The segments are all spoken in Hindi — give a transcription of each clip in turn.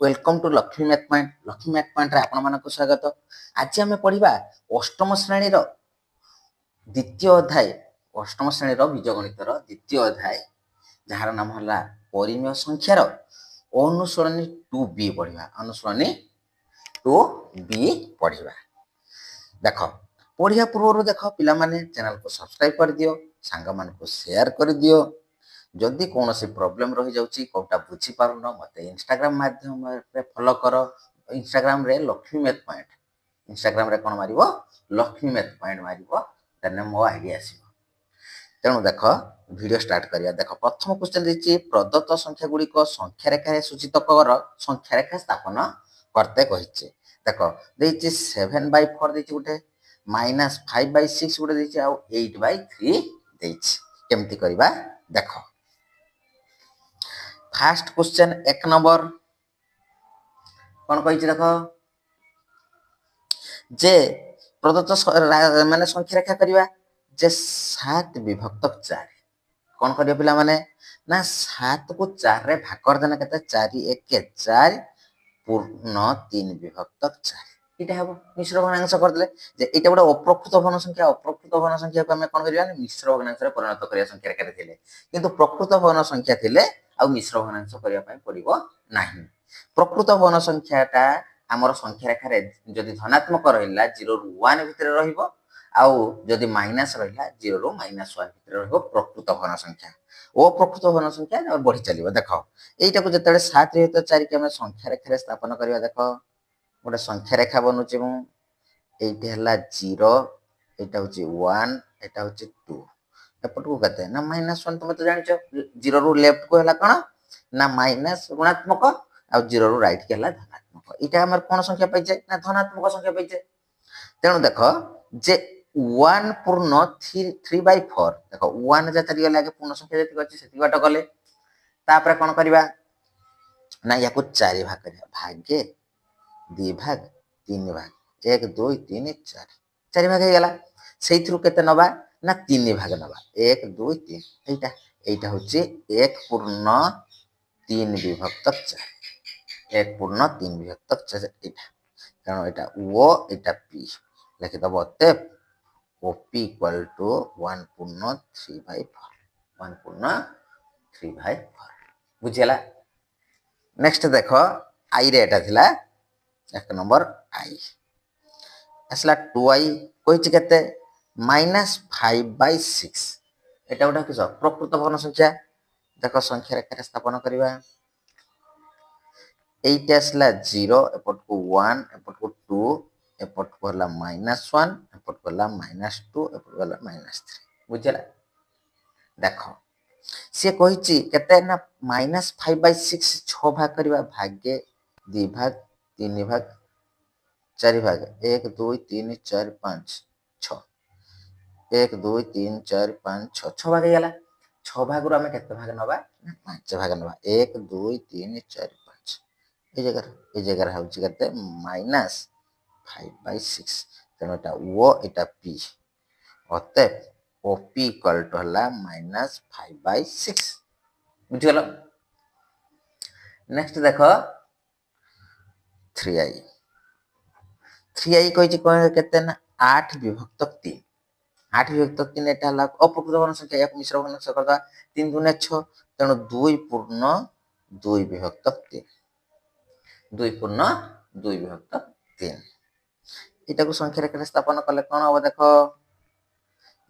Welcome to Lakshmi math point. Lakshmi math point रे आपण मानको स्वागत। आज आम पढ़ा अष्टम श्रेणी द्वितीय अध्याय, अष्टम श्रेणी बीजगणितर द्वितीय अध्याय जार नाम है परिमेय संख्यार अनुसरणी 2B पढ़ा। अनुसरणी 2B पढ़ा। देख पढ़िया पूर्व देख पिला माने चैनल को सब्सक्राइब कर दियो, सांग मान को शेयर कर दियो। जदि कौन सी प्रॉब्लम रही जाउची कोटा बुझी पारुन मते इंस्टाग्राम माध्यम रे फॉलो करो। इंस्टाग्राम रे लक्ष्मी मैथ पॉइंट, इंस्टाग्राम रे कोन मारिवो लक्ष्मी मैथ पॉइंट मारिवो, तने मो आईडी आसीबो। तेणु देख वीडियो स्टार्ट करिया। देख प्रथम क्वेश्चन देछि प्रदत्त संख्या गुडी को संख्या रेखा रे सूचित कर, संख्या रेखा स्थापन करते कहिছে। देख देछि 7/4 देछि गुटे, -5/6 गुटे देछि, आ 8/3 देछि। केमति करिबा देखो। फास्ट क्वेश्चन 1 नंबर कौन कही देख जे प्रदत्त माने संख्या रेखा करिवा जे 7 विभक्त 4 कौन करिया पिला माने ना 7 को 4 रे भाग कर देना केते 4 1 4 पूर्ण 3 विभक्त 4 इटा हबो मिश्र भग्नांश कर देले। जे इटा बडा अप्रकृत भग्न संख्या, अप्रकृत भग्न संख्या को हम कोन करिया मिश्र भग्नांश रे परिणत करिया संख्या रेखा थिले, किंतु प्रकृत भग्न संख्या थिले आ मिश्र भग्नांश करिया पय पड़िबो नाही। प्रकृत भग्न संख्याटा आमर संख्या रेखा रे जदि धनात्मक रहिला 0 रु 1 भितर रहिबो, आउ जदि माइनस रहिला 0 रु -1 भितर रहिबो प्रकृत भग्न संख्या। ओ प्रकृत भग्न संख्या बढ़ी चलिबो। देखो एइटा को जतले 7 रे तो 4 के हम संख्या रेखा रे स्थापन करिया। देखो गोटे संख्या रेखा बनउछि मु, एइटे हला 0, एइटा होछि 1, एइटा होछि 2, एपट को कते ना -1। तुम तो जानिछ 0 रु लेफ्ट को हला कोन ना माइनस ऋणात्मक, आ 0 रु राइट के हला धनात्मक। इटा हमर कोन संख्या पाइछे ना धनात्मक संख्या पाइछे। तेणु देखो जे 1 पूर्ण 3/4 देखो 1 जे चली गले आगे पूर्ण संख्या जति अछि सेति बाट गले, तापर कोन करिवा ना याको 4 भाग करिया, भागे 2 भाग 3 भाग 1 2 3 4 4 भाग हे गेला। सेइथरु केते नबा ना 3 भाग नबा 1 2 3। एइटा एइटा होछि 1 पूर्ण 3 विभक्त 4, 1 पूर्ण 3 विभक्त 4 एइटा। तेणु एइटा ओ एइटा पी लिखि दबो। अतएव ओपी इक्वल टू 1 पूर्ण 3/4, 1 पूर्ण 3/4 बुझियला। नेक्स्ट देखो आई रे एटा थिला 1 नंबर आई असला 2i कहिछि केते -5/6। एटा उठा किस प्रकृत भग्न संख्या। देखो संख्या रेखा स्थापन करिवा। 8 असला 0, एपट को 1, एपट को 2, एपट को हला -1, एपट को हला -2, एपट को हला -3 बुझियला। देखो से कहिछि केते ना -5/6 6 भाग करिवा, भागे 2 भाग 3 भाग 4 भाग 1 2 3 4 5 6, 1 2 3 4 5 6 6 भाग गेला। 6 भाग रु हम केते भाग नबा 5 भाग नबा, 1 2 3 4 5। ए जगह होछि केते -5/6। तेणु एटा ओ एटा पी, अतएव ओपी इक्वल टू हला -5/6 बुझिगलो। नेक्स्ट देखो 3i 3i कहिछि केते ना 8 विभक्त 3, 8 विभक्त 3 एटा हला अप्रकृत भग्न संख्या। एक मिश्र भग्न संख्या करदा 3 2 6, तेणु 2 पूर्ण 2 विभक्त 3, 2 पूर्ण 2 विभक्त 3। एटा को संख्या रेखा स्थापन कले कोन हो देखो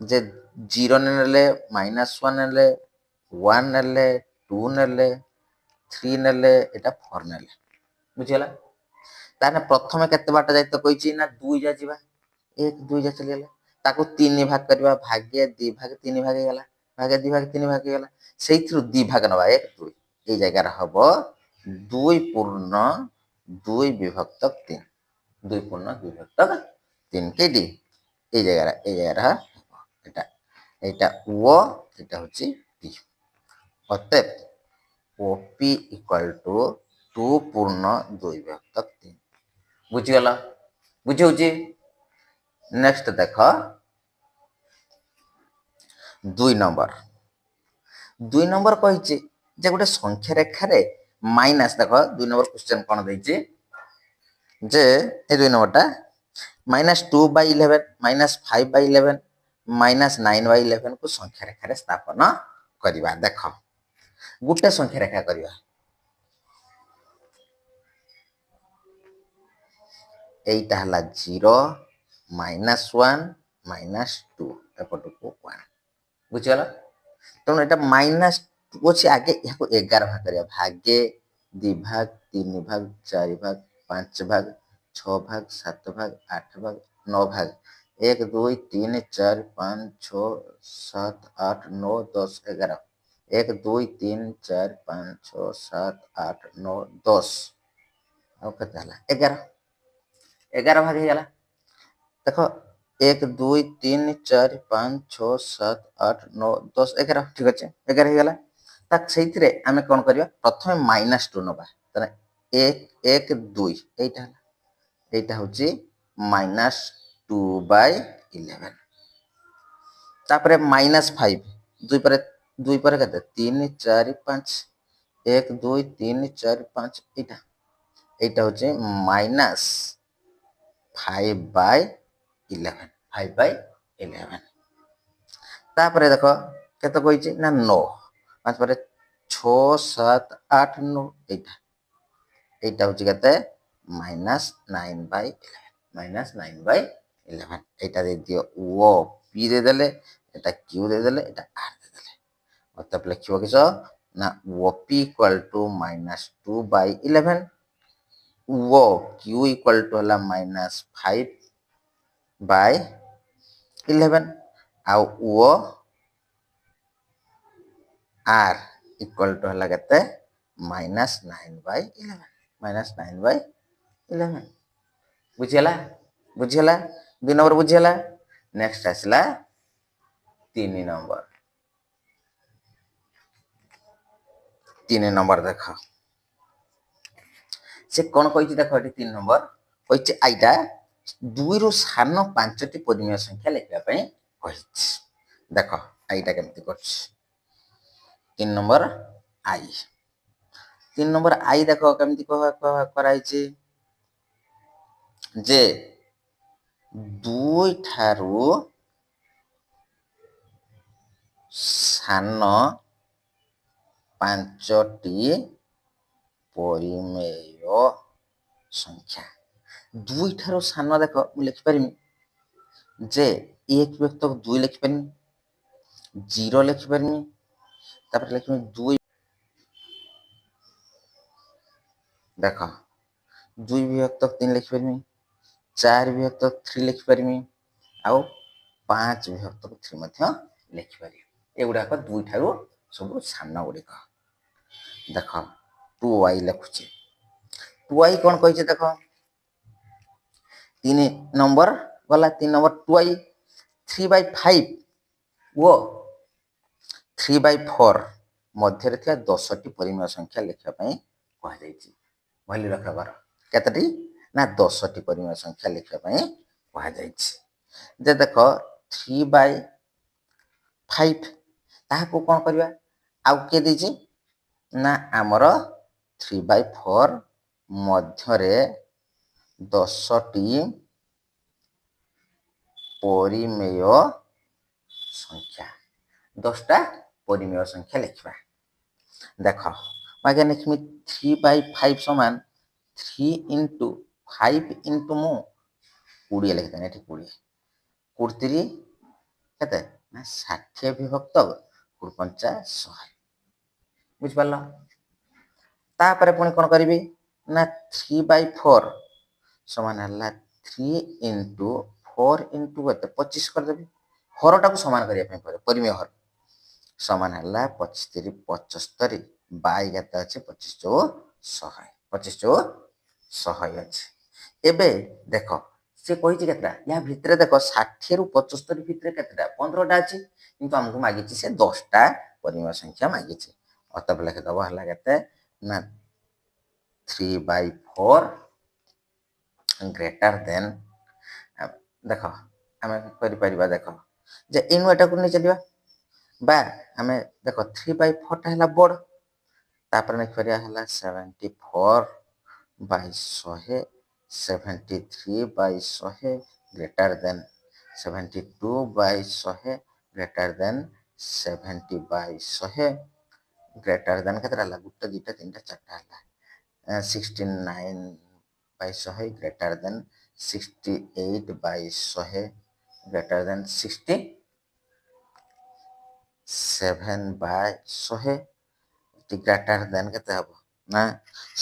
जे 0 नेले -1 नेले 1 नेले 2 नेले 3 नेले एटा 4 नेले बुझियला। ताने प्रथमे केते बाट जाय तो कहिछि ना 2 जा जिबा, 1 2 जा चली गेला, ताको 3 भाग करबा, भागे 2 भाग 3 भाग गेला, भागे 2 भाग 3 भाग गेला। सेइथरु 2 भाग नबा 1 2, ए जगह रे हबो 2 पूर्ण 2 विभक्त 3, 2 पूर्ण 2 विभक्त 3 केडी ए जगह रे एटा एटा ओ एटा होछि पी। अतएव ओपी इक्वल टू 2 पूर्ण 2 विभक्त 3 बुझिगला। बुझौछि। नेक्स्ट देखो 2 नंबर। 2 नंबर कहिछि जे गोटे संख्या रेखा रे माइनस देख 2 नंबर क्वेश्चन कौन देछि जे ए 2 नंबरटा -2/11 -5/11 -9/11 को संख्या रेखा स्थापन करवा देख गोटे संख्या रेखा करवा एटा हला 0 -1 -2 एपटको 1 बुझिगला तेणु एटा -2 अच्छे आगे यहाँ 11 भाग करिया भागे 2 भाग 3 भाग 4 भाग 5 भाग 6 भाग 7 भाग 8 भाग 9 भाग 1 2 3 4 5 6 7 8 9 10 11 1 2 3 4 5 6 7 8 9 10 ଆଉ କେତେ ହେଲା 11 ଭାଗ ହେଇଗଲା ଦେଖ 1 2 3 4 5 6 7 8 9 10 11 ठीक अच्छे 11 ହେଇଗଲା ତା ସେଇଥିରେ ଆମେ କ'ଣ କରିବା ପ୍ରଥମେ -2 ନବା ତାହେଲେ 1 2 এইটা হচ্ছে -2/11 তারপরে -5 2 পরে কেতে 3 4 5 1 2 3 4 5 এইটা হচ্ছে -5/11 5/11 তারপরে দেখো কত কইছে না 9 পাঁচ পরে 6 7 8 9 এইটা হচ্ছে কত -9/11 এইটা দিয়ে দিও ও পি দিয়ে দিলে এটা কিউ দিয়ে দিলে এটা আর দিয়ে দিলে অর্থাৎ লিখিব কিস না O P equal to -2/11 O Q equal to হলা -5/11 ଆଉ ଓ आर इक्वल टू हला केते -9/11 बुझिला 2 नंबर बुझिला नेक्स्ट आसला 3 नंबर देख से कौन कही देख 3 नंबर कही आईटा 2 रु सान 5टी परिमेय संख्या लिखा देख आईटा केमती कर 3 नंबर आई 3 नंबर आई देख केमती कराई जे 2 ठारू सान 5टी परिमेय संख्या 2 ठारू सान देख लिखिपारि जे 1 व्यक्त 2 लिखिपारि 0 लिखिपारि तापर लिखिपारि 2 देख 2 विभक्त 3 लिखिपारि 4 विभक्त 3 लिखिपारि आउ 5 विभक्त 3 मध्य लिखिपारि एगुड़ाक 2 ठारू सब सान गुड़िक देख 2y लिखुचे 2y कौन कही देख 3 नंबर गला 3 नंबर 2y 3/5 वो 3/4 मध्य 10टी परिमेय संख्या लिखा कहली रखबार केतटी ना 10टी परिमेय संख्या लिखा जे देख 3/5 ताहाको कौन करवा आउ के दीजिए ना आमर 3/4 मध्य 10टी परिमेय संख्या 10टा परिमेय संख्या लिखा देख आगे लिखमी 3/5 समान 3 इंटू 5 इंटू मु 20 लिखते हैं 20 कुर्ती केते ना 60 विभक्त 50 बुझिपार तापर पुणी कौन करी ना 3/4 समान है 3 इंटू 4 इंटू 25 करदेवी हरटा को समान करने परिमेय हर समान है 25 3 75 बाई केते अच्छे 25 चौ 100 अच्छे एबे देख से कही केतटा या भितर देख 60 रु 75 भितर केतटा 15टा अच्छी किंतु हमको मागी से 10टा परिमेय संख्या मागी अतः लिखिदेव है केते ना 3/4 ग्रेटर देन देख आम कर देख जे इनु एटा को नहीं चलिए बा आम देख 3/4 टा है बड़ तापर लिखिपारिया हला 74/100 73/100 greater than 72/100 greater than 70/100 greater than केतरा हला गुटे दुटा तीनटा चारटा हला 69/100 greater than 68/100 greater than 67/100 greater than केते हबो ना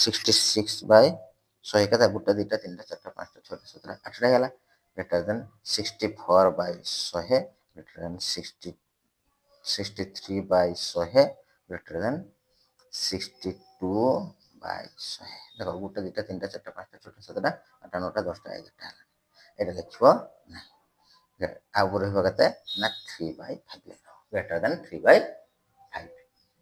66/100 केते गुटे दुटा तीनटा चारटा पांचटा छटा सातटा आठटा होला greater than 64/100 greater than 63/100 greater than 62/100 देखो गुटे दुटा तीनटा चारटा पांचटा छटा सातटा आठटा नौटा 10टा 11टा होला एटा लिखिबो ना आउ रहइबो केते ना 3/5 ग्रेटर देन 3/5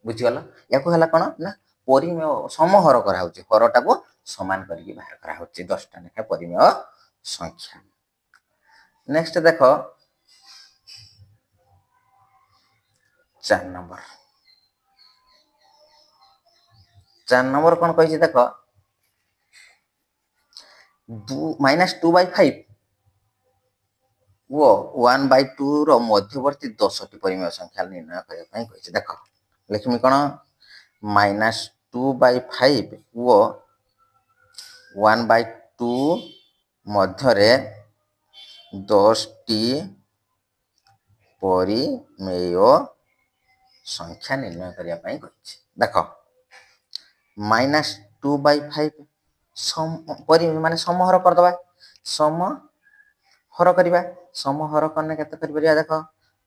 बुझिगलो याको हला कोन ना परिमेय समहर करा होची हरटा को समान करके बाहर करा होची 10टा नेखा परिमेय संख्या नेक्स्ट देखो 4 नंबर कौन कही देख -2/5 वो 1/2 रो मध्यवर्ती 10टी परिमेय संख्या निर्णय करने देख लिखमी कौन -2/5 वो 1/2 मध्यरे 10टी परिमेय संख्या निर्णय करने देख -2/5 माने समहर करदबा समहर करबा समहर करने केते करिबरिया देख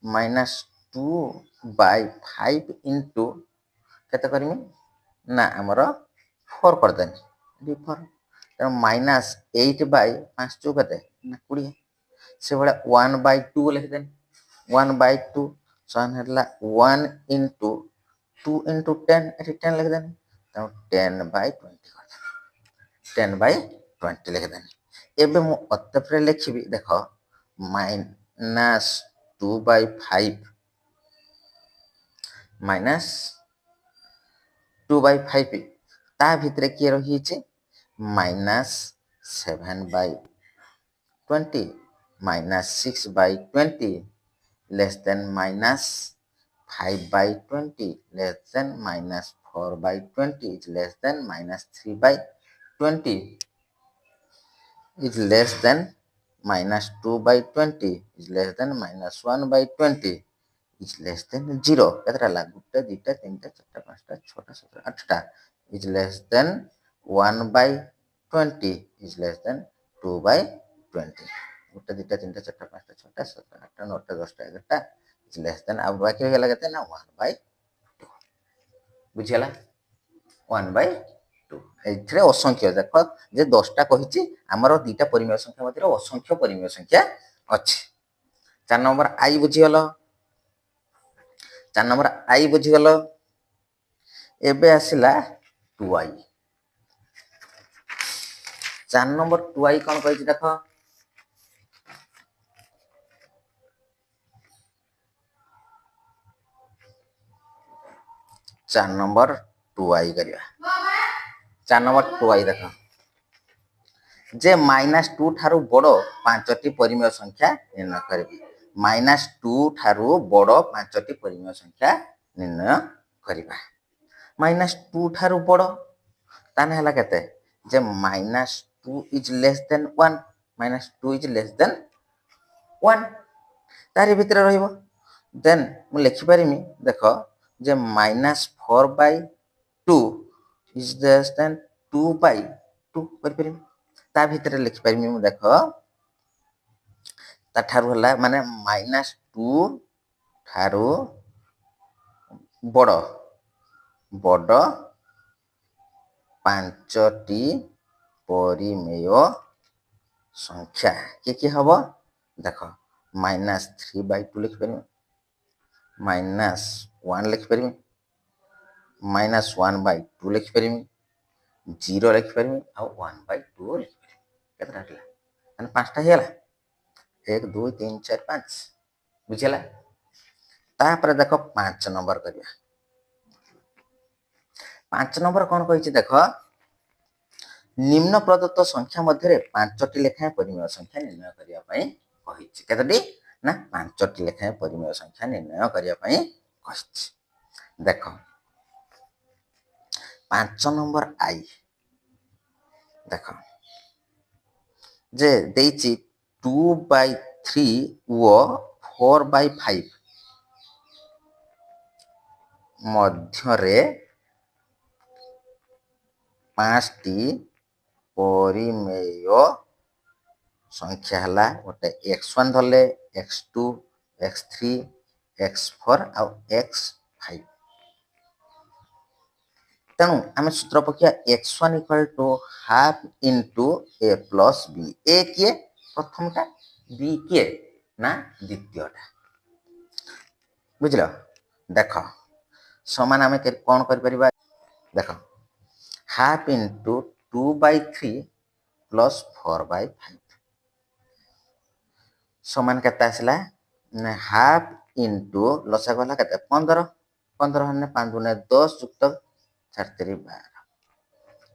-2/5 इनटू केते करमी ना हमर 4 कर देनी -4 -8/5 चु केते ना 20 से बडा 1/2 लिख देनी 1/2 सन हला 1 इनटू 2 इनटू 10 एठी 10 लिख देनी 10/20 10/20 लिख देनी एबे मु अतप्रे लिखिबी देख -2/5 -2/5 ता भितरे किए रही छे -7/20 -6/20 less than -5/20 less than -4/20 is less than -3/20 is less than -2/20 is less than -1/20 is less than 0 केतरा ला गुटे दुटा तीनटा चारटा पांचटा छटा सातटा आठटा is less than 1/20 is less than 2/20 गुटे दुटा तीनटा चारटा पांचटा छटा सातटा आठटा नौटा 10टा 11टा is less than अब बाकी हो गला केते ना 1/2 बुझियला 1/2 एथरे असंख्य देख जे 10टा कहिछि हमर दुटा परिमेय संख्या मतिर असंख्य परिमेय संख्या अछि 4 नंबर आई बुझियलो 4 नंबर आई बुझिगलो एबे आसिला 2i 4 नंबर 2i कोन कहिछि देख 4 नंबर 2i करिया 4 नंबर 2i देख जे -2 ठारू बड़ 5टी परिमेय संख्या निर्णय करबे -2 ठारू बड़ 5टी परिमेय संख्या निर्णय करबा -2 ठारू बड़ ताने हला केते जे -2 is less than 1 -2 is less than 1 तारि भितर रहइबो देन मु लिखि परिमी देखो जे -4/2 इज लेस देन 2/2 कर परिमी ता भितर लिखि परिमी मु देखो ता ठारू हला माने -2 ठारू बड़ बड़ 5टी परिमेय संख्या के हबो देख -3/2 लिखि परिमी -1 लिखि परिमी -1/2 लिखि परिमी 0 लिखि परिमी आ 1/2 लिखि परिमी केतरा हला माने पांचटा हेला 1 2 3 4 5 बुझिला ता पर देखो 5 नंबर करिया 5 नंबर कौन कही देख निम्न प्रदत्त संख्या मध्य 5टी लेखाएं परिमेय संख्या निर्णय करने कतटी ना 5टी लेखाएं परिमेय संख्या निर्णय करने देख 5 नंबर आई देख जे देइछि 2/3 व 4/5 मध्यरे 5टी परिमेय संख्या हला गोटे x1 धरले x2 x3 x4 आउ x5 तेणु आम सूत्र पकिया x1 = half into a plus b a किए प्रथमटा b किए ना द्वितीयटा बुझल देख समान आम कौन कर देख हाफ इंटू 2/3 प्लस 4/5 समान केते आसला हाफ इंटू लसा गला केते 15 15 हने 5 गुने 10 युक्त 4 3 12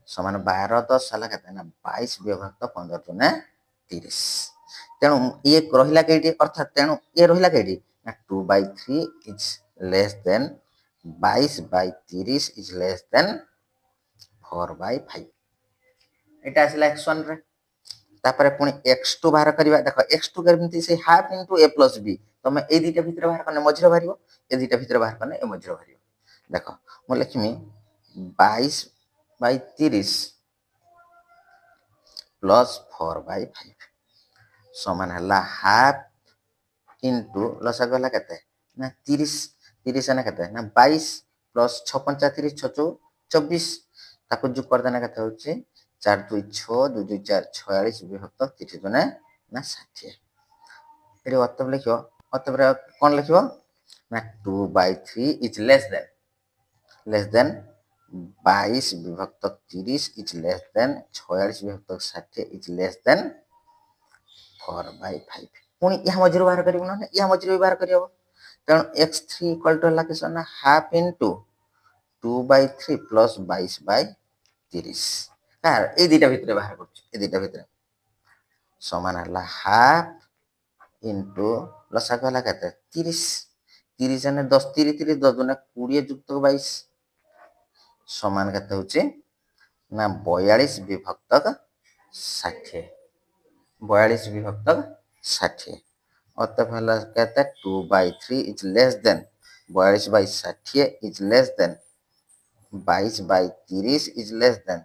समान 12 10 हला केते ना 22 विभक्त 15 गुने 30 तेणु ये रहिला केटी अर्थात तेणु ये रहिला केटी ना 2/3 is less than 22/30 is less than 4/5 एटा आसला x1 रे तापर पुणी x2 बाहर करिवा देख x2 केमती से half into a plus b तमे ए दुईटा भितर बाहर करने मझिर बाहरिबो ए दुईटा भितर बाहर करने ए मझिर बाहरिबो देख मु लिखिमी 22/30 प्लस 4/5 समान हला हाफ इनटू लसा गला केते ना 30 30 ने केते ना 22 प्लस 6 5 30 6 24 ताको जो कर देना केते होची 4 2 6 2 2 4 46 विभक्त 30 गुने ना 60 एटी उत्तर लिखियो उत्तर कौन लिखियो ना 2/3 इज लेस देन 22 विभक्त 30 इज लेस देन 46 विभक्त 60 इज लेस देन 4/5 पुणी यह मझिर बाहर करिबो ना यह मझिर भी बाहर करियो तेणु x3 = ला किस ना हाफ इनटू 2/3 प्लस 22/30 कार ए दुईटा भितर बाहर कर ए दुईटा भितर समान हला हाफ इनटू लसा कहला केते 30 30 ने 10 30 30 10 गुना 20 युक्त 22 समान केते होची ना 42 विभक्त 60 42 विभक्त 60 अतः हला केते 2/3 is less than 42/60 is less than 22/30 is less than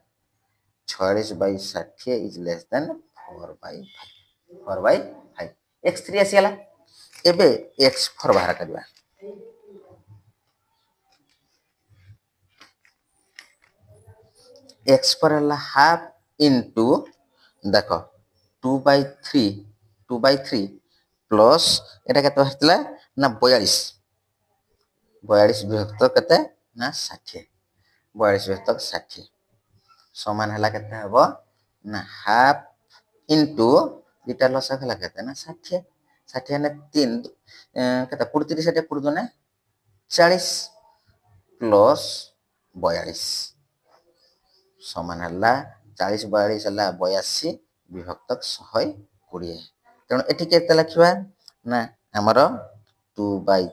46/60 is less than 4/5 x3 आसीगला एबे x4 बाहर करबा x4 हला हाफ इनटू देख 2/3 प्लस एटा केते हतला ना 42 विभक्त केते ना 60 42 विभक्त 60 समान हला केते हबो ना हाफ इनटू इटा लसा खला केते ना 60 60 ने 3 केते 30 60 40 ने 40 प्लस 42 समान हला 40 42 हला 82 विभक्त 120 तेणु एठी केते लिखिबा ना हमर 2/3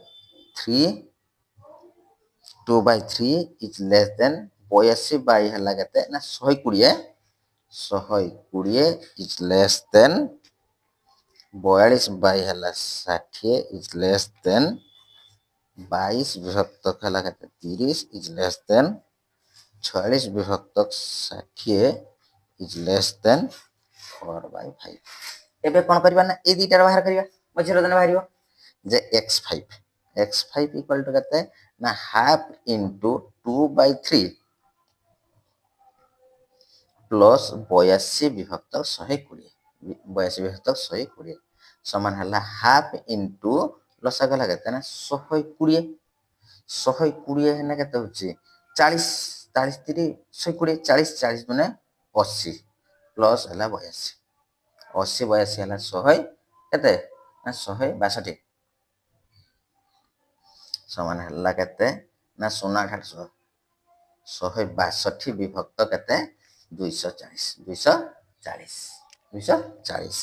इज लेस देन 82 बाई हला केते ना 120 इज लेस देन 42 बाई हला 60 इज लेस देन 22 विभक्त हला केते 30 इज लेस देन 46 विभक्त 60 इज लेस देन 4/5 एबे कोन करबा ना ए दुईटा बाहर करबा मझिर देना बाहरिबो जे x5 इक्वल टू केते ना हाफ इनटू 2/3 प्लस 82 विभक्त 120 82 विभक्त 120 समान हला हाफ इनटू लसा गला केते ना 120 हेने केते होची 40 40 30 120 40 40 गुने 80 प्लस हला 82 80 82 हला 100 केते ना 162 समान हला केते ना 0 800 162 ବିଭକ୍ତ କେତେ 240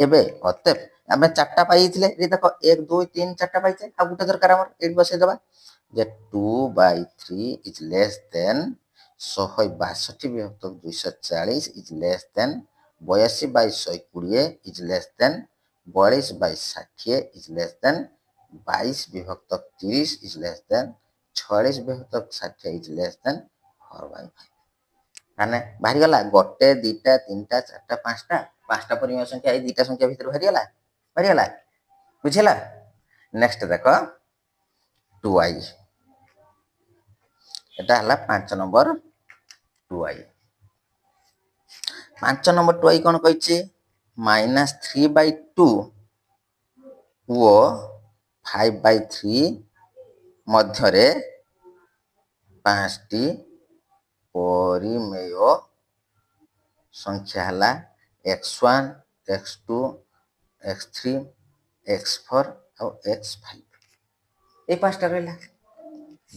ଏବେ ଅତଏବ ଆମେ ଚାରିଟା ପାଇଥିଲେ ଏଠି ଦେଖ 1 2 3 ଚାରିଟା ପାଇଛେ ଆଉ ଗୋଟେ ଦରକାର ଆମର ଏଠି ବସେଇଦବା ଯେ 2/3 is less than 162 ବିଭକ୍ତ 240 is less than 82/120 is less than 42/60 is less than 22 ବିଭକ୍ତ 30 is less than 46 ବିଭକ୍ତ 60 is less than 4/5 ମାନେ ବାହାରିଗଲା ଗୋଟେ ଦିଟା ତିନିଟା ଚାରିଟା ପାଞ୍ଚଟା ପରିମେୟ ସଂଖ୍ୟା ଏଇ ଦିଟା ସଂଖ୍ୟା ଭିତରୁ ବାହାରିଗଲା ବୁଝିଲା ନେକ୍ସଟ ଦେଖ 2i এটা ହେଲା 5 ନମ୍ବର 2i 5 ନମ୍ବର 2i କ'ଣ କହିଛି -3/2 ଓ 5/3 ମଧ୍ୟରେ 5ଟି ପରିମେୟ ସଂଖ୍ୟା ହେଲା x1 x2 x3 x4 ଆଉ x5 এই পাঁচটা রইলা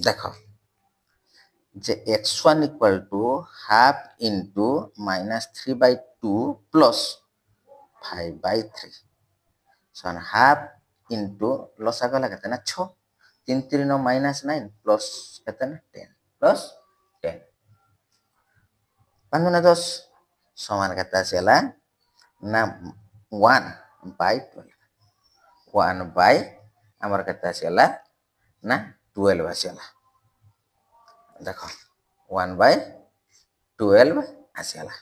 দেখো যে x1 equal to half into -3/2 plus 5/3 so half into লসাগু ହେଲା କେତେ ନା 6 3 3 9 -9 plus କେତେ ନା 10 plus 10 5 ନା 10 ସମାନ କେତେ ଆସିଲା ନା 1/12 1 by ଆମର କେତେ ଆସିଲା ନା 12 ଆସିଲା ଦେଖ 1/12 ଆସିଲା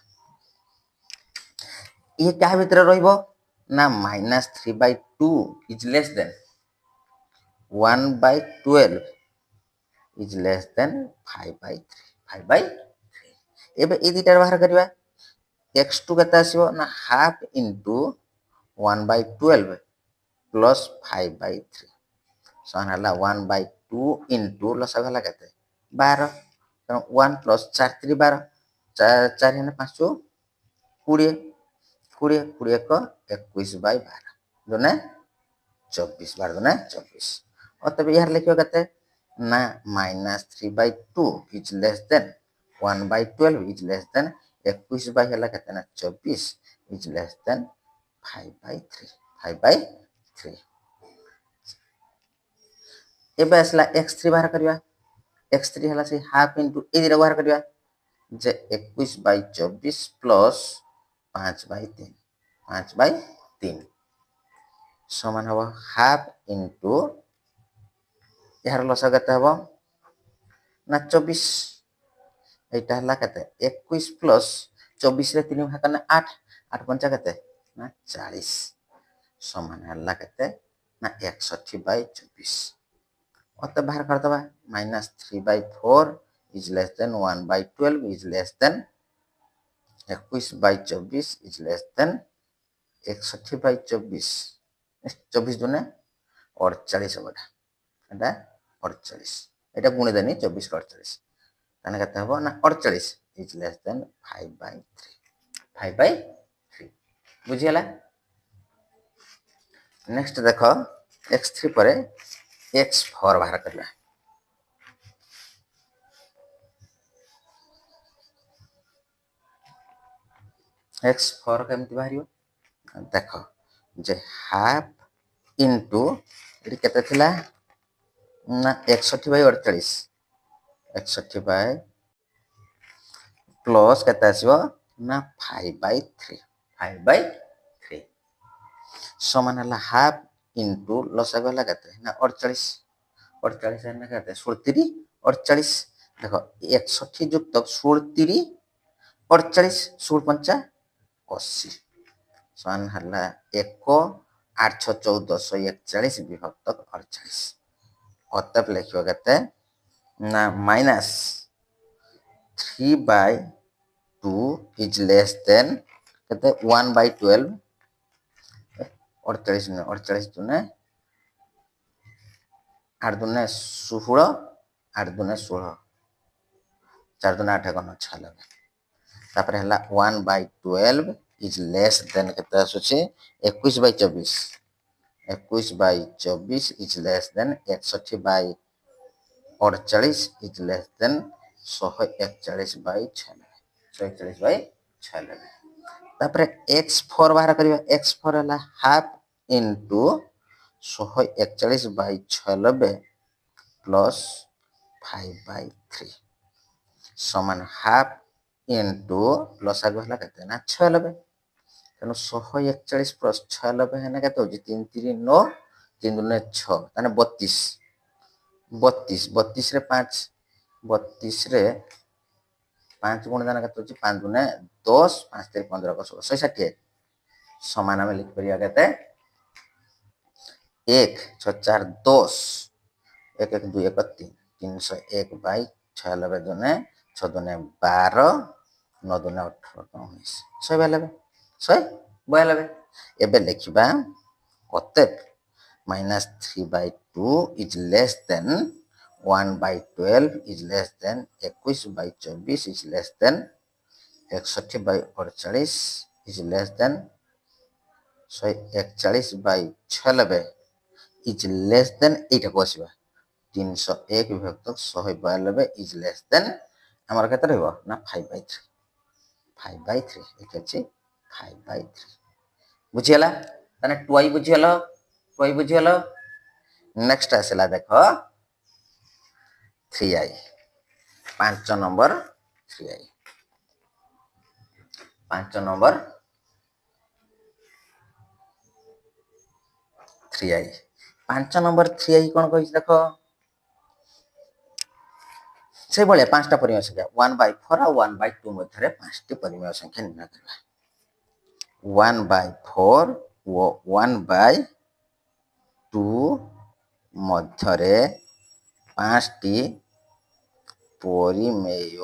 ये क्या भितर रहिबो ना -3/2 is less than 1/12 is less than 5/3 एबे ए दिटा बाहर करबा x2 केता आसीबो ना हाफ इनटू 1/12 प्लस 5/3 समान हला 1/2 इनटू लसा गला केते 12 1 प्लस 4 3 12 4 है 5 20 20 20 को 21/12 दोने 24 12 दोने 24 और तब यार लिखियो केते ना -3/2 is less than 1/12 is less than 21 by हला केते ना 24 is less than 5/3 एबे असला x3 बाहर करिया x3 हला से हाफ इनटू ए दिरा बाहर करिया जे 21/24 प्लस 5/3 समान हबो हाफ इनटू यार लसा केते हबो ना 24 एटा हला केते 21 प्लस 24 रे 3 भाग करना 8 8 पंचा केते ना 40 समान हला केते ना 61/24 और तब बाहर कर दबा -3/4 is less than 1/12 is less than 21/24 is less than 61/24 24 दुने 48 बटा एटा 48 एटा गुणे देनी 24 का 48 ताने केते हबो ना 48 is less than 5/3 बुझियला नेक्स्ट देखो x3 परे x4 बाहर करला x4 केमति बाहरियो देखो जे हाफ इनटू एटी केते थिला ना 61/48 61 प्लस केते आसीबो ना 5/3 समान हला हाफ इनटू लसा गला केते ना 48 48 है ना केते 37 48 देखो 61 युक्त 37 48 16 पंचा 80 समान हला 1 8 6 14 141 विभक्त 48 अतएव लिखियो केते ना -3/2 is less than केते 1/12 48 दुने 8 दुने 16 8 दुने 16 4 दुने 8 को 6 लगे तापर हला 1/12 is less than केते आसुची 21/24 21/24 is less than 61/48 is less than 141/96 तापर x4 बाहर करिया x4 हला हाफ इनटू 141/96 प्लस 5/3 समान हाफ इनटू लसागु हला केते ना 96 तेणु 141 प्लस 96 है ना केते होची 3 3 9 3 2 6 ताने 32 32 रे 5 32 रे 5 गुण दाना केते होची 5 2 10 5 3 15 को 16 160 समान हम लिख परिया केते 1 6 4 10 1 1 2 1 3 301/96 दुने 6 दुने 12 9 दुने 18 19 192 एबे लिखिबा अतएव -3/2 is less than 1/12 is less than 21/24 is less than 61/48 is less than 141/96 is less than एटा को आसीबा 301 विभक्त 192 इज लेस देन हमर केते रहबो ना 5/3 एके अछि 5/3 बुझियला तने 2i बुझियला नेक्स्ट आसला देखो 3i 5 number 3i 5 number 3i 5 number 3i कोन कहि देखो से बळे 5टा परिमेय संख्या 1/4 और 1/2 मध्यरे 5टी परिमेय संख्या निर्णय करबा 1/4 वो 1/2 मध्यरे 5टी परिमेय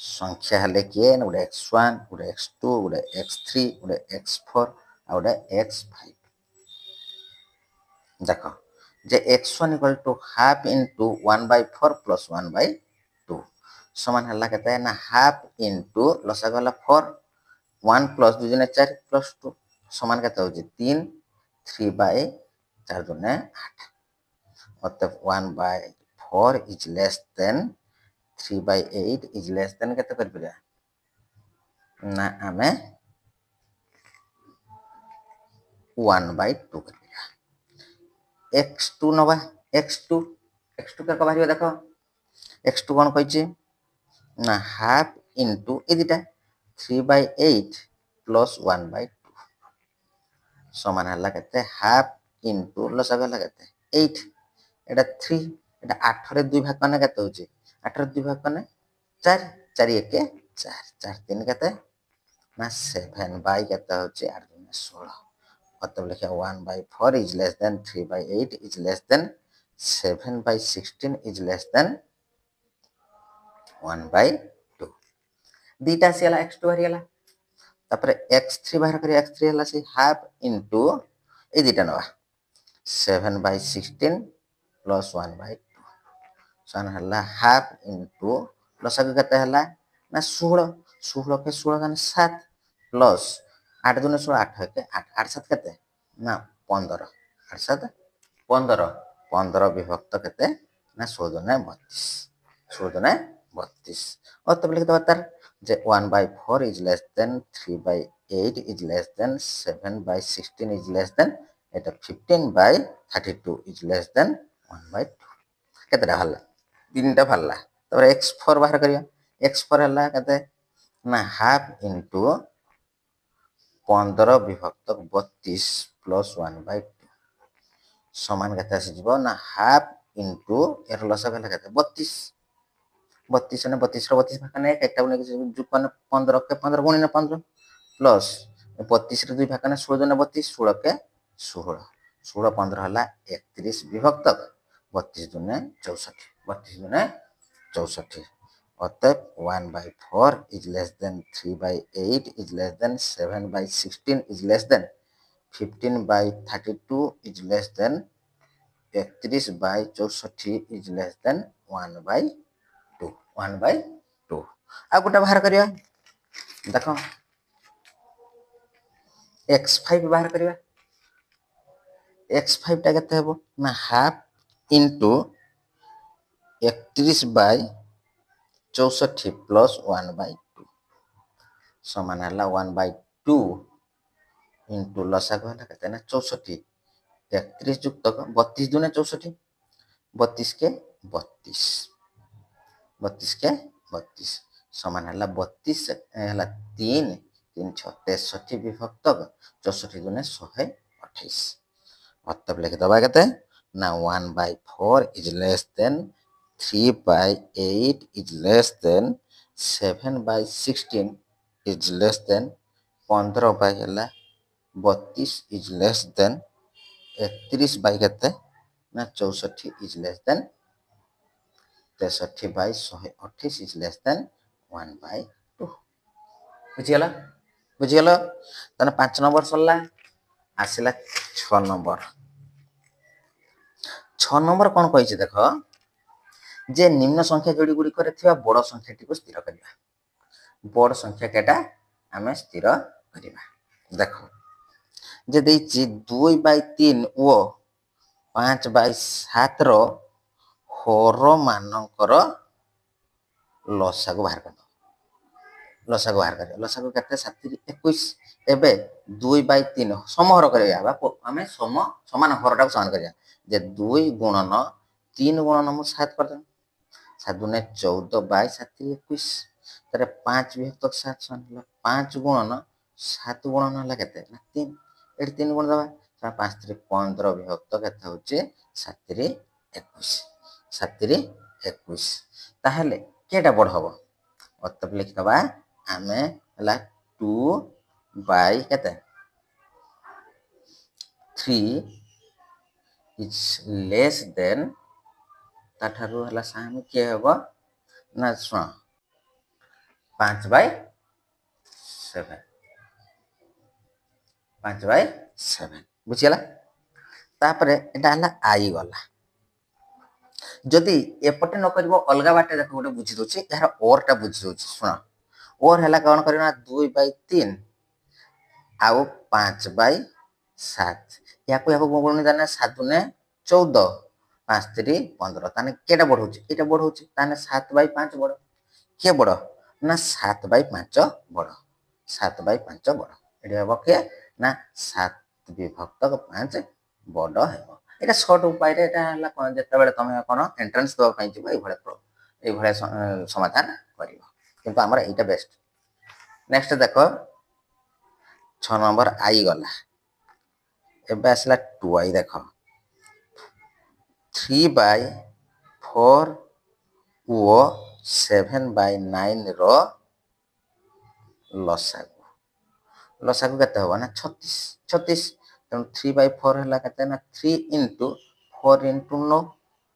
संख्या हेले के गोटे x1 गोटे x2 गोटे x3 गोटे x4 और गोटे x5 देखो जे x1 equal to half into 1/4 plus 1/2 समान हला केते ना हाफ इनटू लसा गला 4 1 प्लस 2 जने 4 प्लस 2 समान केते होची 3 3/4 जने 8 मतलब 1/4 is less than 3/8 is less than केते कर पिरा ना हमें 1/2 कर पिरा x2 नबा x2 का बाहरियो देखो x2 कोन कहछि ना हाफ इनटू ए दिटा 3/8 प्लस 1/2 समान हला केते हाफ इनटू लसा गला केते 8 एटा 3 एटा 8 रे 2 भाग कने केते होची 8 रे 2 भाग कने 4 4 1 4 4 3 केते ना 7 बाय केते होची 8 2 16 मतलब लिखा 1/4 is less than 3/8 is less than 7/16 is less than 1/2 दीटा से x2 हरियला तापर x3 बाहर करी x3 हला से हाफ इनटू ए दीटा नवा 7/16 प्लस 1/2 सन हला हाफ इनटू प्लस आगे केते हला ना 16 16 के 16 का 7 प्लस 8 2 16 8 के 8 8 7 केते ना 15 8 7 15 15 विभक्त केते ना 16 ने 32 16 ने 32 और तब लिख दो तर जे 1/4 is less than 3/8 is less than 7/16 is less than eta 15/32 is less than 1/2 केतेटा हल्ला तीनटा फल्ला तब x4 बाहर करिया x4 हल्ला केते ना हाफ इनटू 15 विभक्त 32 प्लस 1/2 समान केते आसी जीवो ना हाफ इनटू एरो लसा केला केते 32 32 ने 32 रो 32 भाग ने एकटा बने जो 15 के 15 गुणिले 15 प्लस 32 रे 2 भाग ने 16 ने 32 16 के 16 16 15 हला 31 विभक्त 32 दुने 64 32 दुने 64 अतएव 1/4 is less than 3/8 is less than 7/16 is less than 15/32 is less than 31/64 is less than 1/2 1/2 आ गोटा बाहर करिया देखो x5 बाहर करिया x5 टा केते हेबो ना हाफ इनटू 31/64 64 प्लस 1/2 समान है 1/2 इंटू लसागु है कहते हैं 64 31 युक्त 32 दूने 64 32 के 32 32 के 32 समान है 32 है 3 3 6 63 विभक्त 64 दूने 128 मतलब लिखिदबा केते ना 1/4 is less than 3/8 is less than 7/16 is less than 15/32 is less than 31 केते ना 64 is less than 63/128 is less than 1/2 बुझिगला बुझिगला तने 5 नंबर सरला आसिला 6 नंबर 6 नंबर कौन कही देख जे निम्न संख्या जोड़ी गुड़िक बड़ संख्याटी को स्थिर करवा बड़ संख्या केटा आम स्थिर करवा देख जे 2/3 ओ 5/7 हर मानकर लसागु बाहर कर लसागु बाहर कर लसागु केते 7/21 एबे 2/3 समहर करवा आम समान हरटा समान करवा जे 2 गुणन 3 गुणन मु 7 कर 7 दूने 14/7/21 तारे 5 विभक्त 7 समान 5 गुणन 7 गुणन है केते ना 3 एठी 3 गुण दबा 5 3 15 विभक्त केते होचे 7/21 7/21 ताहले केटा बड़ हबो मतलब लिखि दबा आमे हला 2 केते 3 इज लेस देन ताठारु हला साम के हबो ना सुन 5/7 5/7 बुझिला तापरे एटा हला आई गला जदि एपटे न करबो अलगा बाटे देखो गोटे बुझी दोछि यार और टा बुझी दोछि सुन और हला कोन करना 2/3 आउ 5/7 याको याको कोन जाने 7 ने 14 5 3 15 ताने केटा बढ़ौछि एटा बढ़ौछि ताने 7/5 बड़ के बड़ ना 7/5 बड़ 7/5 बड़ एटा हबो के ना 7 विभक्त 5 बड़ हेबो एटा शॉर्ट उपाय रे एटा हला कोन जत्ता बेले तमे कोन एंट्रेंस दो पई जिवो ए भळे समाधान करिवो किंतु हमर एटा बेस्ट नेक्स्ट देखो 6 नंबर आई गला एबे आसला 2i देखो 3/4 ओ 7/9 रो लसागु केते हो ना 36 36 तेणु 3/4 हला केते ना 3 into 4 into 9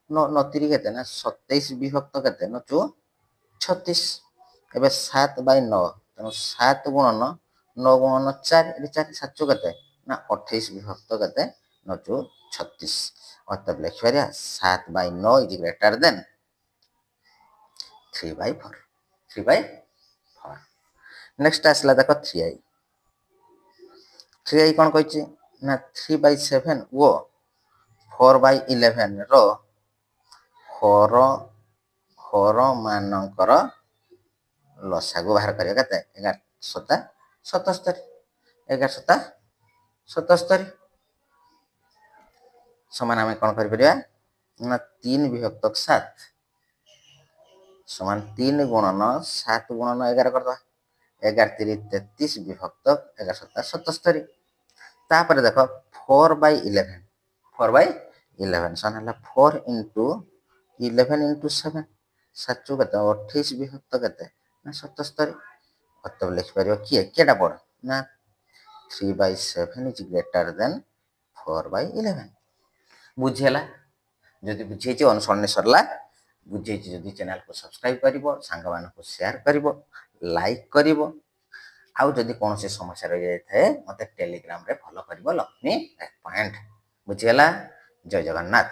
9 3 केते ना 27 विभक्त केते न 36 एबे 7/9 तेणु 7 गुणन 9 गुणन 4 एटी 4 7 केते ना 28 विभक्त केते न 36 मतलब लिखिबारिया 7/9 इज ग्रेटर देन 3/4 3/4 नेक्स्ट आसला देखो 3i 3i कौन कही ना 3/7 ओ 4/11 रो हर मानकर लसागु बाहर करिया केते 11 7 77 11 7 77 समान आम कौन कर ना 3 विभक्त 7 समान 3 गुणन 7 गुणन 11 करदबा 11 3 33 विभक्त 11 7 77 तापर देखो 4/11 4/11 सन हला 4 into 11 into 7 7 केते 28 विभक्त केते ना 77 मतलब लिख परियो केटा बड़ ना 3/7 इज ग्रेटर देन 4/11 बुझिला जदि बुझेछि अनुसरण सरला बुझेछि जदि चैनल को सब्सक्राइब करिवो संग मान को शेयर करिवो लाइक करिवो आउ जदि कौन से समस्या रह जाए थे मते टेलीग्राम रे फॉलो करिवो लक्ष्मी पॉइंट बुझिला जय जगन्नाथ।